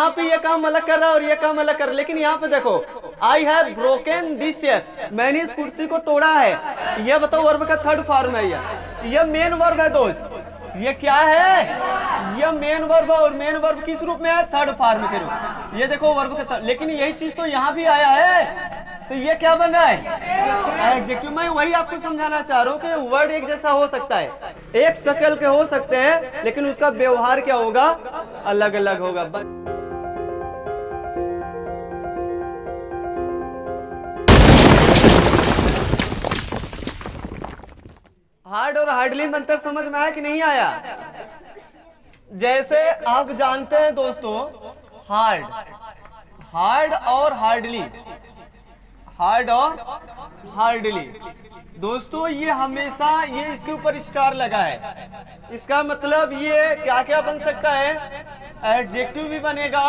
यहाँ पे ये काम अलग कर रहा है और ये काम अलग कर रहा है, लेकिन यहाँ पे देखो I have broken this chair, मैंने इस कुर्सी को तोड़ा है। ये बताओ वर्ब का थर्ड फॉर्म है, ये मेन वर्ब है दोस्त। ये क्या है? ये मेन वर्ब है, और मेन वर्ब किस रूप में है? थर्ड फॉर्म के रूप। ये देखो वर्ब का, लेकिन यही चीज तो यहाँ भी आया है, तो ये क्या बन रहा है? एडजेक्टिव। मैं वही आपको समझाना चाह रहा हूँ कि वर्ड एक जैसा हो सकता है, एक शक्ल के हो सकते हैं, लेकिन उसका व्यवहार क्या होगा? अलग अलग होगा। हार्ड और हार्डली में अंतर समझ में आया कि नहीं आया? जैसे आप जानते हैं दोस्तों, हार्ड और हार्डली, हार्ड और हार्डली दोस्तों, ये हमेशा ये इसके ऊपर स्टार लगा है। इसका मतलब ये क्या क्या बन सकता है? एडजेक्टिव भी बनेगा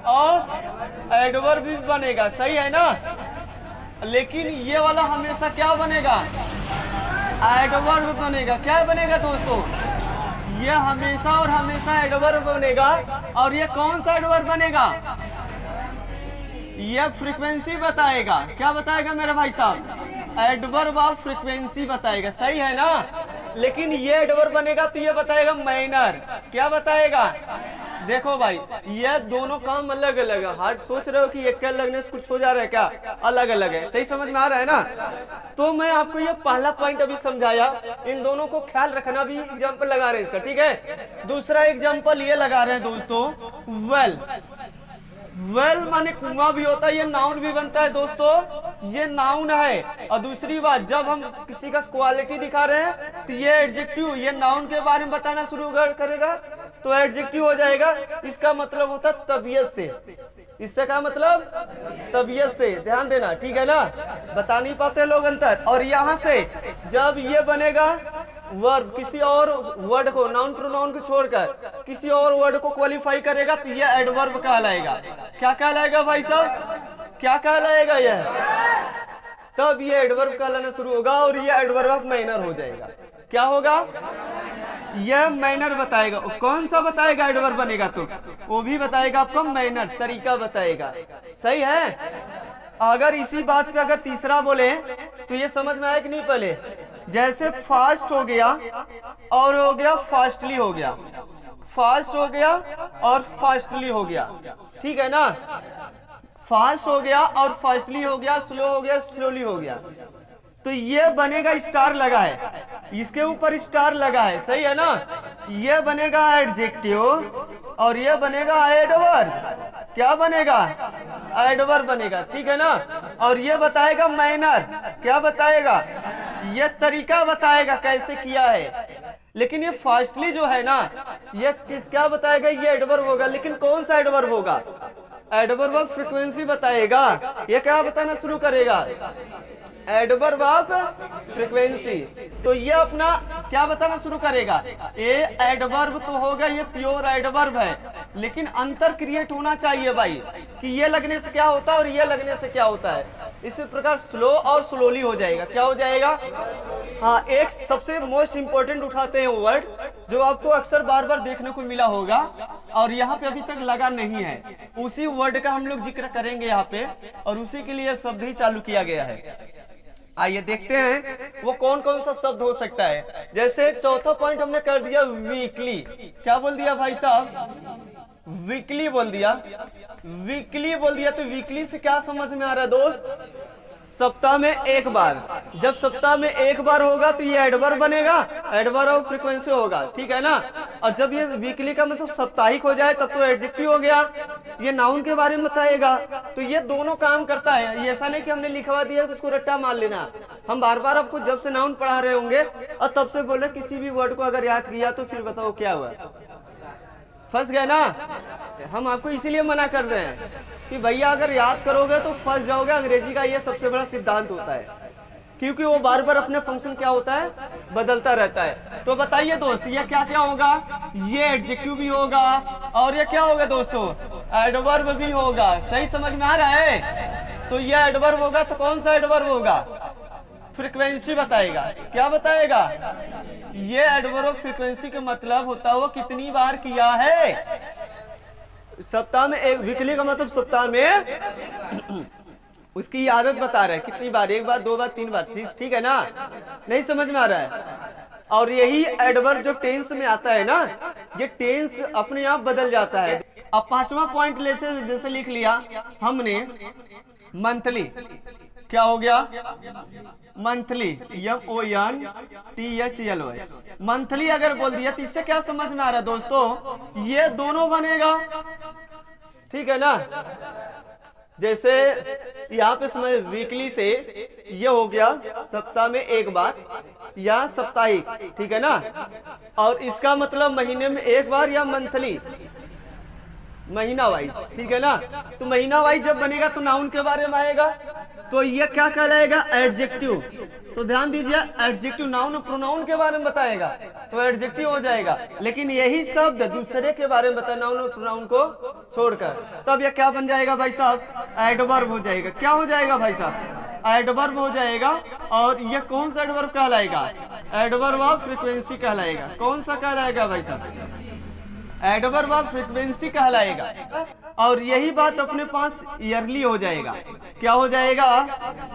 और एडवर्ब भी बनेगा, सही है ना? लेकिन ये वाला हमेशा क्या बनेगा? एडवर्ब बनेगा। क्या बनेगा दोस्तों? ये हमेशा और हमेशा एडवर्ब बनेगा। और ये कौन सा एडवर्ब बनेगा? ये फ्रीक्वेंसी बताएगा। क्या बताएगा मेरे भाई साहब? एडवर्ब ऑफ फ्रीक्वेंसी बताएगा, सही है ना? लेकिन ये एडवर्ब बनेगा तो ये बताएगा मैनर। क्या बताएगा? देखो भाई, ये दोनों काम अलग अलग है। हार्ड सोच रहे हो कि एक लगने से कुछ हो जा रहा है, क्या अलग अलग है? सही समझ में आ रहा है ना? तो मैं आपको ये पहला पॉइंट अभी समझाया, इन दोनों को ख्याल रखना। भी एग्जाम्पल लगा रहे हैं इसका, ठीक है? दूसरा एग्जाम्पल ये लगा रहे हैं दोस्तों, वेल। वेल माने कुआं भी होता है, ये नाउन भी बनता है दोस्तों, ये नाउन है। और दूसरी बात, जब हम किसी का क्वालिटी दिखा रहे हैं तो ये एडजेक्टिव, ये नाउन के बारे में बताना शुरू करेगा तो एडजेक्टिव हो जाएगा। इसका मतलब होता है तबीयत से। इससे क्या मतलब? तबीयत से। ध्यान देना, ठीक है ना? बता नहीं पाते लोग अंतर। और यहाँ से जब ये बनेगा वर्ब, किसी और वर्ड को, नाउन प्रोनाउन को छोड़कर किसी और वर्ड को क्वालिफाई करेगा तो ये एडवर्ब कहलाएगा। क्या कहलाएगा भाई साहब? क्या कहलाएगा? यह तब ये एडवर्ब कहलाना शुरू होगा और ये एडवर्ब मैनर हो जाएगा। क्या होगा? यह मैनर बताएगा। कौन सा बताएगा? एडवर्ब बनेगा तो वो भी बताएगा आपको मैनर, तरीका बताएगा, सही है? अगर इसी बात पे अगर तीसरा बोले तो ये समझ में आया कि नहीं? पहले जैसे फास्ट हो गया और हो गया फास्टली हो गया, फास्ट हो गया और फास्टली हो गया, ठीक है ना? फास्ट हो गया और फास्टली हो गया, स्लो हो गया, स्लोली हो गया। तो ये बनेगा, स्टार लगा है, इसके ऊपर स्टार लगा है, सही है ना? ये बनेगा एडजेक्टिव और ये बनेगा एडवर्ब। क्या बनेगा? एडवर्ब बनेगा, ठीक है ना? और ये बताएगा मैनर। क्या बताएगा? ये तरीका बताएगा कैसे किया है। लेकिन ये फास्टली जो है ना, ये क्या बताएगा? ये एडवर्ब होगा। लेकिन कौन सा एडवर्ब होगा? एडवर्ब ऑफ फ्रीक्वेंसी बताएगा। ये क्या बताना शुरू करेगा? Adverb of frequency. तो ये अपना क्या बताना शुरू करेगा? ये एडवर्ब तो होगा, ये प्योर एडवर्ब है, लेकिन अंतर क्रिएट होना चाहिए भाई, कि ये लगने से क्या होता है और ये लगने से क्या होता है। इसी प्रकार स्लो और स्लोली हो जाएगा। क्या हो जाएगा? हाँ, एक सबसे मोस्ट इंपोर्टेंट उठाते हैं वर्ड जो आपको अक्सर बार बार देखने को मिला होगा और यहाँ पे अभी तक लगा नहीं है, उसी वर्ड का हम लोग जिक्र करेंगे यहाँ पे, और उसी के लिए शब्द ही चालू किया गया है। आइए देखते हैं वो कौन कौन सा शब्द हो सकता है। जैसे चौथा पॉइंट हमने कर दिया वीकली। क्या बोल दिया भाई साहब? वीकली बोल दिया। वीकली बोल दिया तो वीकली से क्या समझ में आ रहा है दोस्त? सप्ताह में एक बार। जब सप्ताह में एक बार होगा तो ये एडवर्ब बनेगा, एडवर्ब ऑफ फ्रीक्वेंसी होगा, ठीक है ना? और जब ये वीकली का मतलब साप्ताहिक हो जाए तब तो एडजेक्टिव हो गया, ये नाउन के बारे में बताएगा। तो ये दोनों काम करता है। ये ऐसा नहीं कि हमने लिखवा दिया तो उसको रट्टा मार लेना। हम बार बार आपको जब से नाउन पढ़ा रहे होंगे और तब से बोले किसी भी वर्ड को अगर याद किया तो फिर बताओ क्या हुआ? फंस गए ना? हम आपको इसीलिए मना कर रहे हैं कि भैया अगर याद करोगे तो फंस जाओगे। अंग्रेजी का ये सबसे बड़ा सिद्धांत होता है, क्योंकि वो बार बार अपने फंक्शन क्या होता है? बदलता रहता है। तो बताइए दोस्त, ये क्या क्या होगा? ये एडजेक्टिव भी होगा और ये क्या होगा दोस्तों? एडवर्ब भी होगा। सही समझ में आ रहा है? तो ये एडवर्ब होगा तो कौन सा एडवर्ब होगा? फ्रीक्वेंसी बताएगा। क्या बताएगा? ये एडवर्ब फ्रीक्वेंसी का मतलब होता है वो कितनी बार किया है। सप्ताह में एक, वीकली का मतलब सप्ताह में उसकी आदत बता रहा है कितनी बार, एक बार, दो बार, तीन बार, ठीक है ना? नहीं समझ में आ रहा है? और यही एडवर्ब जो टेंस में आता है ना, ये टेंस अपने आप बदल जाता है। अब पांचवा पॉइंट जैसे लिख लिया हमने मंथली, क्या हो गया? मंथली, MONTHLY, मंथली अगर बोल दिया तो इससे क्या समझ में आ रहा है दोस्तों? ये दोनों बनेगा, ठीक है ना? जैसे यहाँ पे समझ वीकली से ये हो गया सप्ताह में एक बार या साप्ताहिक, ठीक है ना? और इसका मतलब महीने में एक बार या मंथली, महीना वाइज, ठीक है ना? तो महीना वाइज जब बनेगा तो नाउन के बारे में आएगा, तो ये क्या कहलाएगा? एडजेक्टिव। तो ध्यान दीजिए, एडजेक्टिव नाउन और प्रोनाउन के बारे में बताएगा तो एडजेक्टिव हो जाएगा। लेकिन यही शब्द दूसरे के बारे में बताए, नाउन और प्रोनाउन को छोड़कर, तब यह क्या बन जाएगा भाई साहब? एडवर्ब हो जाएगा। क्या हो जाएगा भाई साहब? एडवर्ब हो जाएगा। और ये कौन सा एडवर्ब कहलाएगा? एडवर्ब ऑफ फ्रीक्वेंसी कहलाएगा। कौन सा कहलाएगा भाई साहब? एडवर्ब ऑफ फ्रीक्वेंसी कहलाएगा। और यही बात अपने पास ईयरली हो जाएगा। क्या हो जाएगा?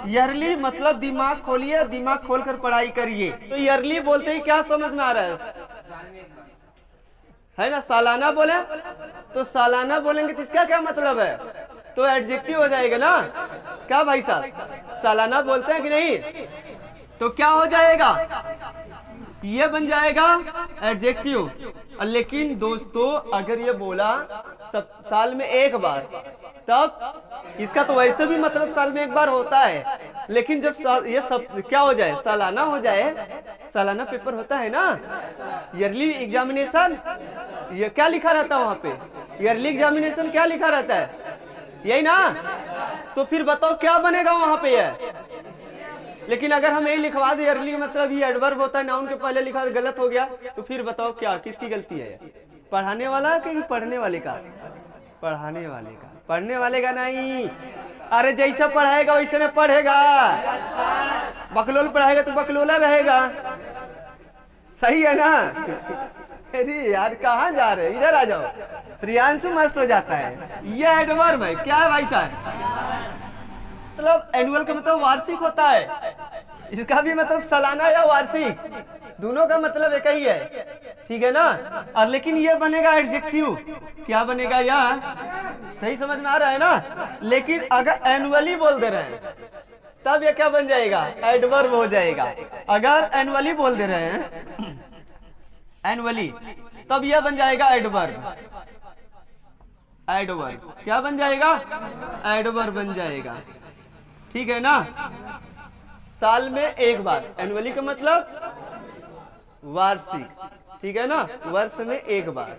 ईयरली मतलब दिमाग खोलिए, दिमाग खोलकर पढ़ाई करिए। तो ईयरली बोलते ही क्या समझ में आ रहा है ना? सालाना बोले तो सालाना बोलेंगे तो इसका क्या मतलब है? तो एडजेक्टिव हो जाएगा ना? क्या भाई साहब, सालाना बोलते हैं कि नहीं? तो क्या हो जाएगा? ये बन जाएगा एडजेक्टिव। लेकिन दोस्तों अगर ये बोला साल में एक बार, तब इसका तो वैसे भी मतलब साल में एक बार होता है। लेकिन जब ये सब क्या हो जाए? सालाना हो जाए, सालाना पेपर होता है ना, ईयरली एग्जामिनेशन, ये क्या लिखा रहता है वहां पे? ईयरली एग्जामिनेशन क्या लिखा रहता है? यही ना? तो फिर बताओ क्या बनेगा वहां पे? है लेकिन अगर हम यही लिखवा दे ईयरली मतलब ये एडवर्ब होता है, नाउन के पहले लिखा गलत हो गया, तो फिर बताओ क्या, किसकी गलती है? पढ़ाने वाला कि पढ़ने वाले का? पढ़ाने वाले का। पढ़ने वाले का नहीं, अरे जैसा पढ़ाएगा वैसे में पढ़ेगा। बकलोल पढ़ाएगा तो बकलोला रहेगा, सही है ना? अरे यार कहाँ जा रहे, इधर आ जाओ। प्रियांशु मस्त हो जाता है। ये एडवर्ब है। क्या है भाई साहब? मतलब एनुअल का मतलब वार्षिक होता है, इसका भी मतलब सालाना या वार्षिक, दोनों का मतलब एक ही है, ठीक है ना? और लेकिन ये बनेगा एडजेक्टिव। क्या बनेगा? यार सही समझ में आ रहा है ना? लेकिन अगर एनुअली बोल दे रहे हैं तब ये क्या बन जाएगा? एडवर्ब हो जाएगा। अगर एनुअली बोल दे रहे हैं, एनुअली, तब यह बन जाएगा एडवर्ब। एडवर्ब क्या बन जाएगा? एडवर्ब बन जाएगा, ठीक है ना? साल में एक बार, एनुअली का मतलब वार्षिक, ठीक है ना? वर्ष में एक बार।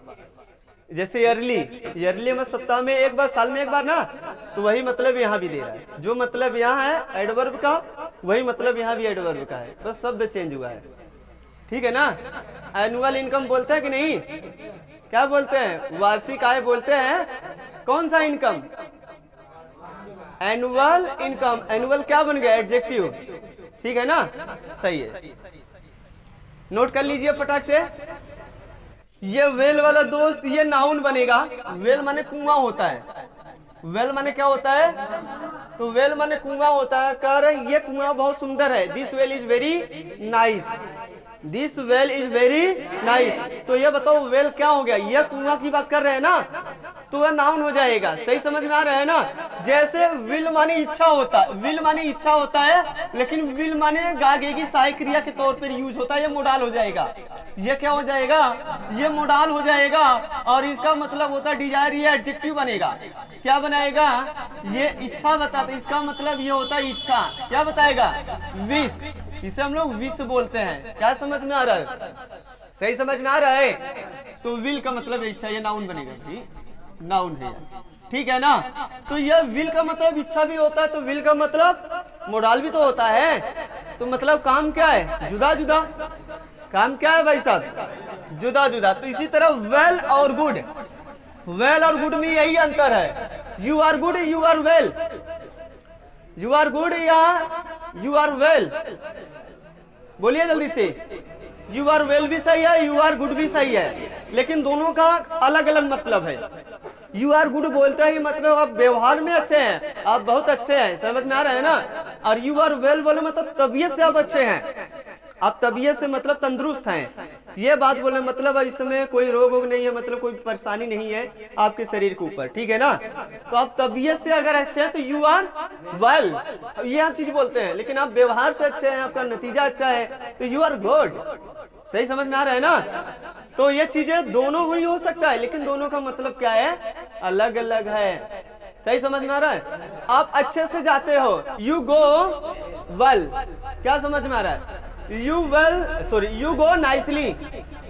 जैसे ईयरली, ईयरली में सप्ताह में एक बार, साल में एक बार ना, तो वही मतलब यहाँ भी दे रहा है। जो मतलब यहाँ है एडवर्ब का, वही मतलब यहाँ भी एडवर्ब का है, बस शब्द चेंज हुआ है, ठीक है ना? एनुअल इनकम बोलते हैं कि नहीं? क्या बोलते हैं? वार्षिक आय बोलते हैं। कौन सा इनकम? Annual income. एनुअल क्या बन गया? एडजेक्टिव, ठीक है ना? सही है, नोट कर लीजिए फटाक से। ये वेल वाला दोस्त ये नाउन बनेगा। वेल माने कुआं होता है। वेल माने क्या होता है? तो वेल माने कुआं होता है। कह रहे ये कुआं बहुत सुंदर है। This well is very nice. This well is very nice. तो ये बताओ वेल क्या हो गया? ये कुआं की बात कर रहे हैं ना, तो वह नाउन हो जाएगा। सही समझ में आ रहा है ना? जैसे विल माने इच्छा होता है, विल माने इच्छा होता है, लेकिन विल माने गागेगी सहायक क्रिया के तौर पर यूज होता है, ये मोडाल हो जाएगा। ये क्या हो जाएगा? ये मोडाल हो जाएगा। और इसका मतलब होता है डिजायर, ये एडजेक्टिव बनेगा। क्या बनाएगा? ये इच्छा बताता है, इसका मतलब ये होता है इच्छा। क्या बताएगा? विश। इसे हम लोग विश बोलते हैं। क्या समझ में आ रहा है? सही समझ में आ रहा है? तो विल का मतलब इच्छा, ये नाउन बनेगा भाई, नाउन है, ठीक है ना? तो यह विल का मतलब इच्छा भी होता है, तो विल का मतलब मोडाल भी तो होता है। तो मतलब काम क्या है? जुदा जुदा। काम क्या है भाई साहब? जुदा जुदा। तो इसी तरह वेल और गुड, वेल और गुड में यही अंतर है। You are good, you are well. You are good या यू आर वेल? बोलिए जल्दी से। यू आर वेल भी सही है, यू आर गुड भी सही है, लेकिन दोनों का अलग अलग मतलब है। यू आर गुड बोलते ही मतलब आप व्यवहार में अच्छे हैं, आप बहुत अच्छे हैं, समझ में आ रहा है ना। और यू आर वेल बोले मतलब तबीयत से आप अच्छे हैं, आप तबीयत से मतलब तंदुरुस्त हैं। ये बात बोले मतलब इसमें कोई रोग वोग नहीं है, मतलब कोई परेशानी नहीं है आपके शरीर के ऊपर, ठीक है ना। तो आप तबीयत से अगर अच्छे हैं तो यू आर वेल, ये आप चीज बोलते हैं। लेकिन आप व्यवहार से अच्छे हैं, आपका नतीजा अच्छा है, तो यू आर गुड। सही समझ में आ रहा है ना। तो ये चीजें दोनों ही हो सकता है, लेकिन दोनों का मतलब क्या है, अलग अलग है। सही समझ में आ रहा है। आप अच्छे से जाते हो, यू गो वेल, क्या समझ में आ रहा है, you well sorry you go nicely,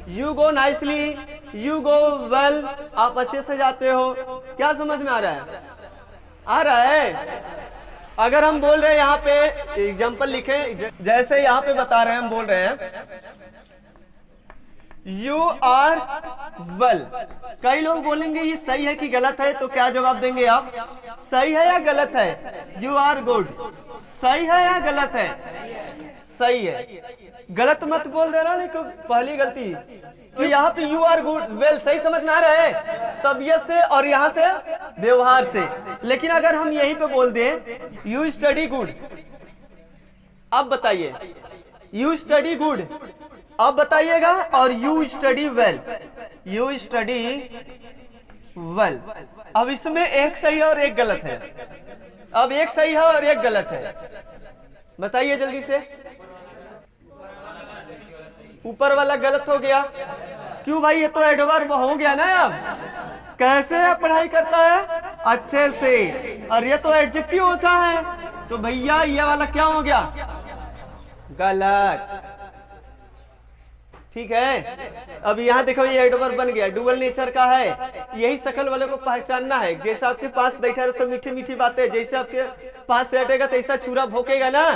you go nicely, you go well, आप अच्छे से जाते हो। क्या समझ में आ रहा है, आ रहा है। अगर हम बोल रहे हैं यहाँ पे एग्जाम्पल लिखे, जैसे यहाँ पे बता रहे हैं, हम बोल रहे हैं यू आर वेल। कई लोग बोलेंगे ये सही है कि गलत है, तो क्या जवाब देंगे आप, सही है या गलत है। यू आर गुड सही है या गलत है, सही है। गलत मत बोल देना, नहीं तो पहली गलती। तो यहाँ पे यू आर गुड वेल सही समझ में आ रहा है, तबीयत से और यहाँ से व्यवहार से। लेकिन अगर हम यहीं पे बोल दें यू स्टडी गुड, अब बताइए यू स्टडी गुड, अब बताइएगा, और you study well, you study well. अब इसमें एक सही है और एक गलत है, अब एक सही है और एक गलत है, बताइए जल्दी से। ऊपर वाला गलत हो गया, क्यों भाई, ये तो एडवर्ब हो गया ना। अब कैसे आप पढ़ाई करता है, अच्छे से, और ये तो एडजेक्टिव होता है, तो भैया ये वाला क्या हो गया, गलत, ठीक है। अब यहाँ देखो ये एडवर्ब बन गया, डुअल नेचर का है। यही शकल वाले को पहचानना है। जैसे आपके पास बैठा रहे तो मीठी मीठी बातें, जैसे आपके पास से हटेगा तो ऐसा छुरा भोकेगा ना,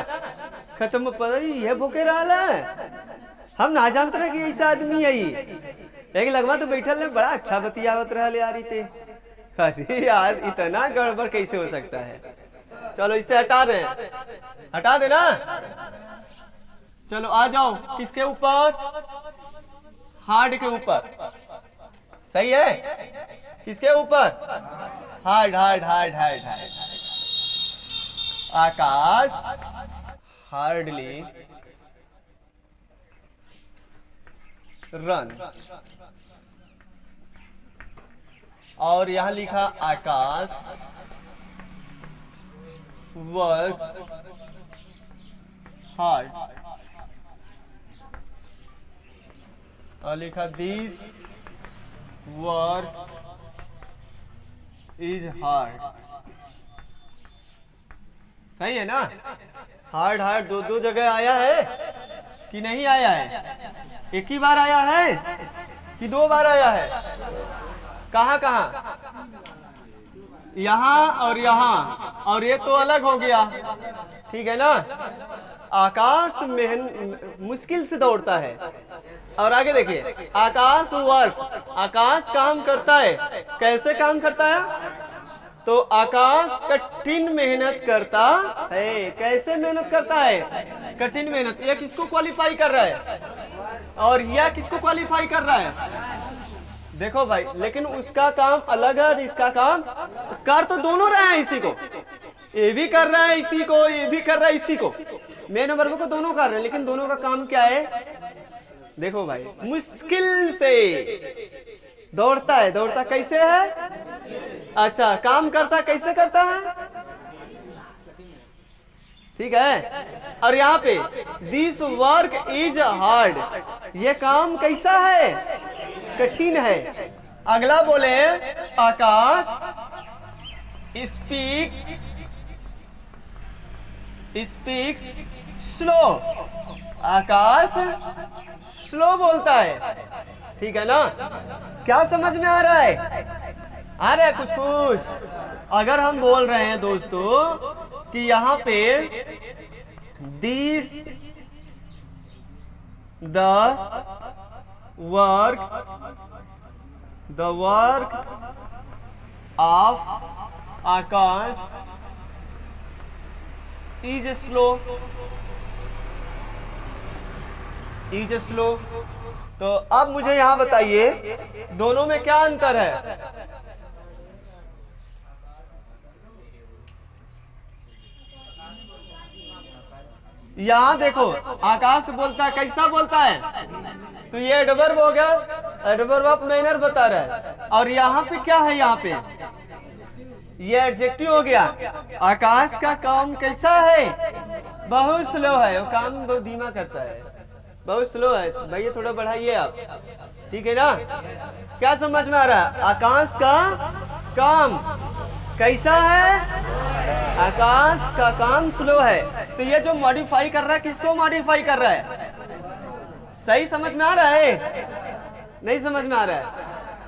खत्म पर ये भोके रहा है। हम ना जानते रहे कि ऐसा आदमी है ये, लेकिन लगवा तो बैठल ने बड़ा अच्छा बतियावत रहा यार थे। अरे यार इतना गड़बड़ कैसे हो सकता है। चलो इसे हटा दें, हटा देना। चलो आ जाओ, किसके ऊपर, हार्ड के ऊपर, सही है। किसके ऊपर, hard hard hard hard hard. Akash hardly run, और यहां लिखा आकाश वर्क्स हार्ड, और लिखा दिस वर्क इज हार्ड। सही है ना। हार्ड हार्ड दो दो जगह आया है कि नहीं आया है, एक ही बार आया है कि दो बार आया है, कहां कहां, यहां और यहां, और ये तो अलग हो गया, ठीक है ना। आकाश मुश्किल से दौड़ता है, और आगे देखिए आकाश वर्क्स, आकाश काम करता है। कैसे काम करता है, तो आकाश कठिन मेहनत करता है। कैसे मेहनत करता है, कठिन मेहनत। यह किसको क्वालिफाई कर रहा है, और यह किसको क्वालिफाई कर रहा है, देखो भाई। लेकिन उसका काम अलग है और इसका काम, कर तो दोनों रहा है इसी को, ये भी कर रहा है इसी को, ये भी कर रहा है इसी को, मेन वर्ब को दोनों कर रहे हैं। लेकिन दोनों का काम क्या है, देखो भाई, मुश्किल से दौड़ता है। दौड़ता कैसे है, अच्छा काम करता कैसे करता है, ठीक है। और यहाँ पे दिस वर्क इज हार्ड, ये काम कैसा है, कठिन है। अगला बोले आकाश स्पीक्स स्लो, आकाश स्लो बोलता है, ठीक है ना। क्या समझ में आ रहा है, आ रहा है कुछ कुछ। अगर हम बोल रहे हैं दोस्तों कि यहाँ पे this the work of Akash is slow, तो अब मुझे यहां बताइए दोनों में क्या अंतर है। यहाँ देखो आकाश बोलता है, कैसा बोलता है? तो ये एडवर्ब हो गया, एडवर्ब ऑफ मैनर बता रहा है। और यहाँ पे क्या है? यहाँ पे ये एडजेक्टिव हो गया। आकाश का काम कैसा है? बहुत स्लो है, वो काम बहुत धीमा करता है, बहुत स्लो है। भैया थोड़ा बढ़ाइए आप, ठीक है ना? क्या समझ में आ रहा है? आकाश का काम कैसा है? आकाश का काम स्लो है। तो ये जो मॉडिफाई कर रहा है, किसको मॉडिफाई कर रहा है? सही समझ में आ रहा है? नहीं समझ में आ रहा है?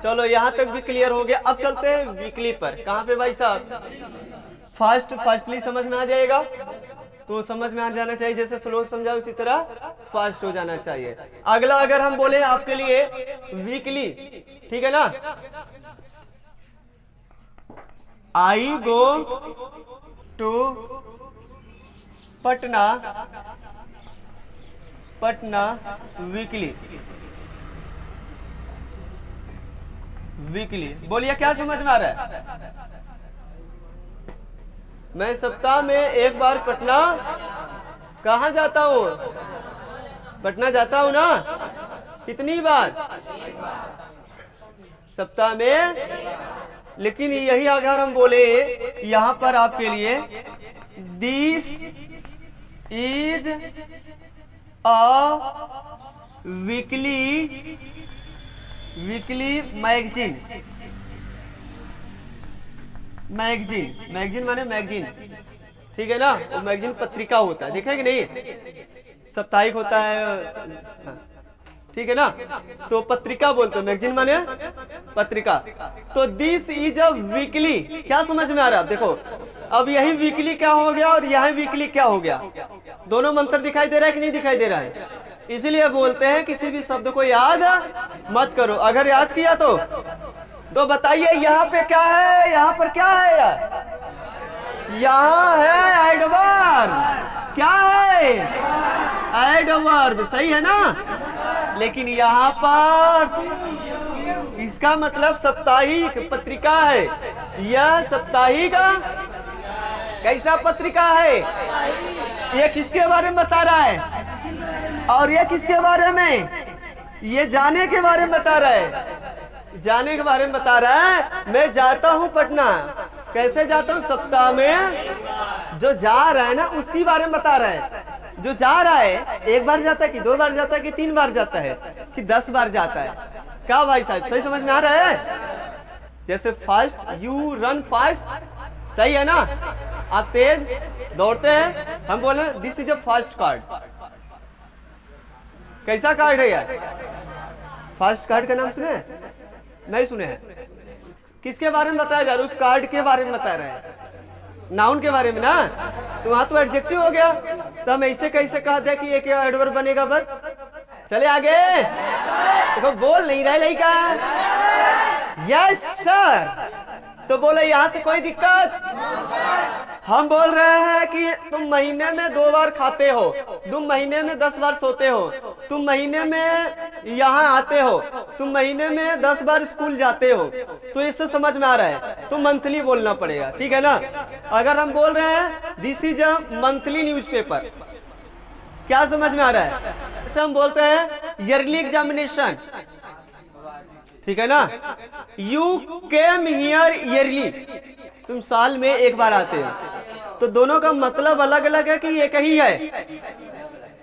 चलो यहाँ तक भी क्लियर हो गया। अब चलते हैं वीकली पर। कहाँ पे भाई साहब? फास्टली समझ में आ जाएगा, तो समझ में आ जाना चाहिए। जैसे स्लो समझा उसी तरह फास्ट हो जाना चाहिए। अगला अगर हम बोले आपके लिए वीकली, ठीक है ना? आई गो टू पटना वीकली। बोलिए क्या समझ में आ रहा है? मैं सप्ताह में एक बार पटना कहाँ जाता हूँ? पटना जाता हूँ ना? कितनी बार? सप्ताह में। लेकिन यही अगर हम बोले यहाँ पर आपके लिए, this is a weekly magazine. Magazine माने मैगजीन, ठीक है ना? वो मैगजीन पत्रिका होता है, देखा है कि नहीं? साप्ताहिक होता है, ठीक है ना? तो पत्रिका बोलते हैं, मैगजीन माने पत्रिका। तो दिस इज अ वीकली, क्या समझ में आ रहा है? देखो अब यही वीकली क्या हो गया और यही वीकली क्या हो गया? दोनों मंत्र दिखाई दे रहा है कि नहीं दिखाई दे रहा है? इसीलिए बोलते हैं किसी भी शब्द को याद मत करो। अगर याद किया तो बताइए यहाँ पे क्या है? यहाँ पर क्या है यार? यहाँ है एडवर्ब। क्या है? एडवर्ब, सही है ना? लेकिन यहाँ पर इसका मतलब साप्ताहिक पत्रिका है। यह साप्ताहिक कैसा पत्रिका है? ये किसके बारे में बता रहा है? और ये किसके बारे में? ये जाने के बारे में बता रहा है। जाने के बारे में बता रहा है। मैं जाता हूँ पटना। कैसे जाता हूँ? सप्ताह में। जो जा रहा है ना उसकी बारे में बता रहा है। जो जा रहा है एक बार जाता है कि 2 बार जाता है कि 3 बार जाता है कि 10 बार जाता है? क्या भाई साहब सही समझ में आ रहा है? जैसे फास्ट, यू रन फास्ट, सही है ना? आप तेज दौड़ते हैं। हम बोले this is a fast card. कैसा कार्ड है यार? फास्ट कार्ड का नाम सुने हैं? नहीं सुने हैं? किसके बारे में बताया जा रहा है? उस कार्ड के बारे में बता रहे हैं, नाउन के बारे में ना। तो वहां तो एडजेक्टिव हो गया। तो हम ऐसे कैसे कहा था कि एक एडवर्ब बनेगा? बस चले आगे। देखो बोल नहीं रहे लड़का। Yes sir. तो बोले यहाँ से कोई दिक्कत? हम बोल रहे हैं कि तुम महीने में 2 बार खाते हो, तुम महीने में 10 बार सोते हो, तुम महीने में यहाँ आते हो, तुम महीने में 10 बार स्कूल जाते हो। तो इससे समझ में आ रहा है तो मंथली बोलना पड़ेगा, ठीक है ना? अगर हम बोल रहे हैं this is a monthly newspaper, क्या समझ में आ रहा है? इसे हम बोलते हैं ईयरली एग्जामिनेशन, ठीक है ना? यू केम हियर ईयरली, तुम साल में 1 बार आते हो। तो दोनों का मतलब अलग अलग है कि एक ही है।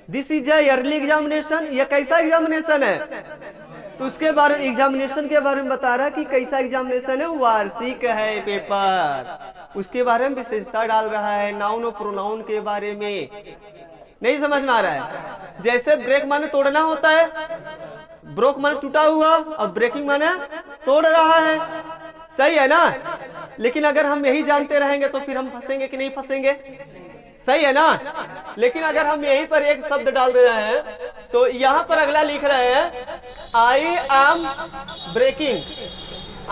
This is a yearly examination, ये कैसा एग्जामिनेशन है? तो उसके बारे में, एग्जामिनेशन के बारे में बता रहा है कि कैसा एग्जामिनेशन है, वार्षिक है पेपर। उसके बारे में विशेषता डाल रहा है, नाउन और प्रोनाउन के बारे में। नहीं समझ में आ रहा है? जैसे ब्रेक माने तोड़ना होता है, ब्रोक माने टूटा हुआ, और ब्रेकिंग माने तोड़ रहा है, सही है ना? लेकिन अगर हम यही जानते रहेंगे तो फिर हम फंसेंगे कि नहीं फंसेंगे? सही है ना? लेकिन अगर हम यहीं पर एक शब्द डाल दे रहे हैं तो यहाँ पर अगला लिख रहे हैं I am breaking,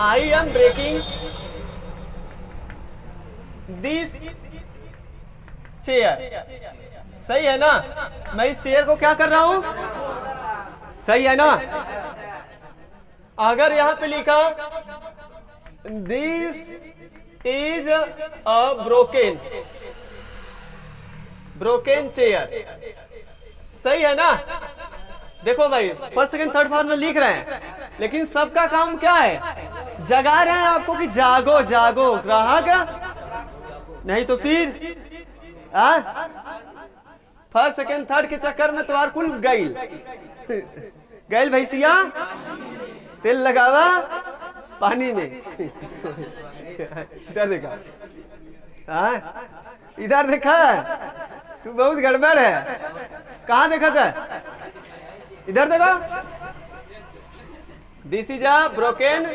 I am breaking this chair, सही है ना? मैं इस चेयर को क्या कर रहा हूं? सही है ना? अगर यहां पे लिखा this is a broken chair, सही है ना। देखो भाई फर्स्ट सेकंड थर्ड फॉर्म में लिख रहे हैं, लेकिन सबका काम क्या है, जगा रहे हैं आपको कि जागो जागो, ग्राहक नहीं तो फिर फर्स्ट सेकंड थर्ड के चक्कर में तुम्हार कुल गईल गईल भैंसिया, तेल लगावा पानी में। इधर देखा, इधर देखा, तू बहुत गड़बड़ है, कहाँ देखा था, इधर देखो। This is a broken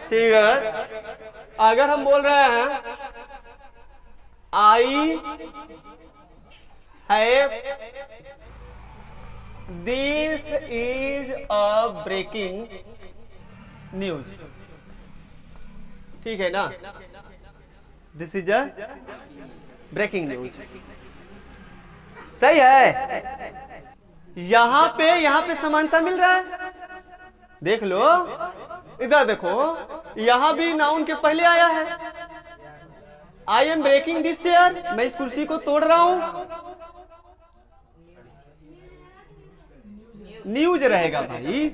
chair. अगर हम बोल रहे हैं I have, this is a breaking news, ठीक है ना, this is a breaking news, सही है। यहां पे समानता मिल रहा है, देख लो, इधर देखो, यहां भी नाउन के पहले आया है, I am breaking this chair, मैं इस कुर्सी को तोड़ रहा हूं, न्यूज रहेगा भाई,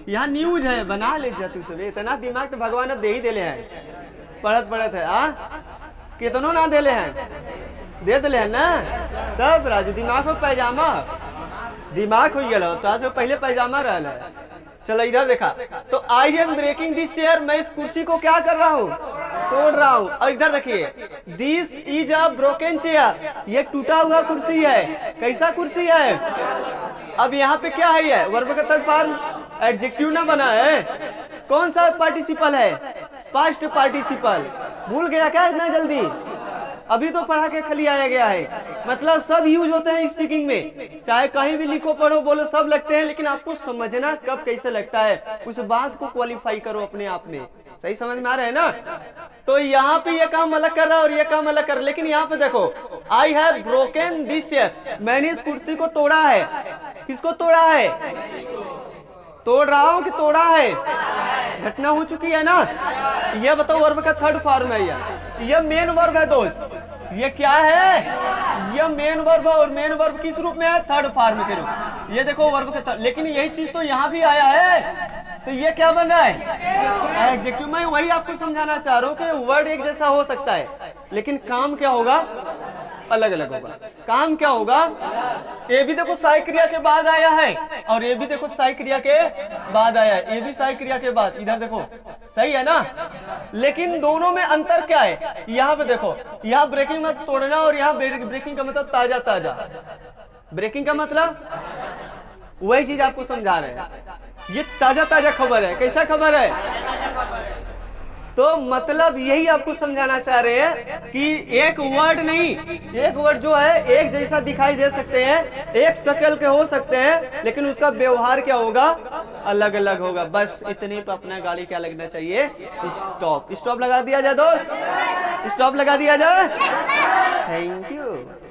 यहाँ न्यूज है, बना ले जा तू सब, इतना दिमाग तो भगवान अब दे ही देले हैं, पढ़त है कितनों ना देले हैं, दे दिले हैं ना, तब राजू दिमाग में पैजामा, दिमाग हो गया तो पहले पैजामा रहा है। चलो इधर देखा, तो I am breaking this chair, मैं इस कुर्सी को क्या कर रहा हूँ, तोड़ रहा हूँ। और इधर देखिए, this is a broken chair, ये टूटा हुआ कुर्सी है, कैसा कुर्सी है। अब यहाँ पे क्या है, ये वर्ब का थर्ड फॉर्म एडजेक्टिव ना बना है, कौन सा पार्टिसिपल है, पास्ट पार्टिसिपल, भूल गया क्या इतना जल्दी, अभी तो पढ़ा के खाली आया गया है। मतलब सब यूज होते हैं स्पीकिंग में, चाहे कहीं भी लिखो पढ़ो बोलो सब लगते हैं, लेकिन आपको समझना कब कैसे लगता है, उस बात को क्वालिफाई करो अपने आप में, सही समझ में आ रहा है ना। तो यहाँ पे ये काम अलग कर रहा है और ये काम अलग कर रहा है, लेकिन यहाँ पे देखो, I have broken this chair, मैंने इस कुर्सी को तोड़ा है, किसको तोड़ा है, तोड़ रहा हूँ कि तोड़ा है, घटना हो चुकी है ना। ये बताओ वर्ब का थर्ड फॉर्म है, ये मेन वर्ब है दोस्त, ये क्या है, ये मेन वर्ब है, और मेन वर्ब किस रूप में है, थर्ड फॉर्म के रूप। ये देखो वर्ब का थर्ड, लेकिन यही चीज तो यहाँ भी आया है, तो ये क्या बन रहा है, एडजेक्टिव। मैं वही आपको समझाना चाह रहा हूँ कि वर्ड एक जैसा हो सकता है, लेकिन काम क्या होगा, अलग अलग होगा। काम क्या होगा, ये भी देखो सहायक क्रिया के बाद आया है, और ये भी देखो सहायक क्रिया के बाद आया है, ये भी सहायक क्रिया के बाद, इधर देखो, सही है ना। लेकिन दोनों में अंतर क्या है, यहाँ पे देखो, यहाँ ब्रेकिंग मतलब तोड़ना, और यहाँ ब्रेकिंग का मतलब ताजा ताजा, ब्रेकिंग का मतलब वही चीज आपको समझा रहे हैं, ये ताजा ताजा खबर है, कैसा खबर है। तो मतलब यही आपको समझाना चाह रहे हैं कि एक वर्ड नहीं, एक वर्ड जो है एक जैसा दिखाई दे सकते हैं, एक शक्ल के हो सकते हैं, लेकिन उसका व्यवहार क्या होगा, अलग अलग होगा। बस इतने पे अपना गाड़ी क्या लगना चाहिए, स्टॉप। स्टॉप लगा दिया जाए दोस्त, स्टॉप लगा दिया जाए। Thank you.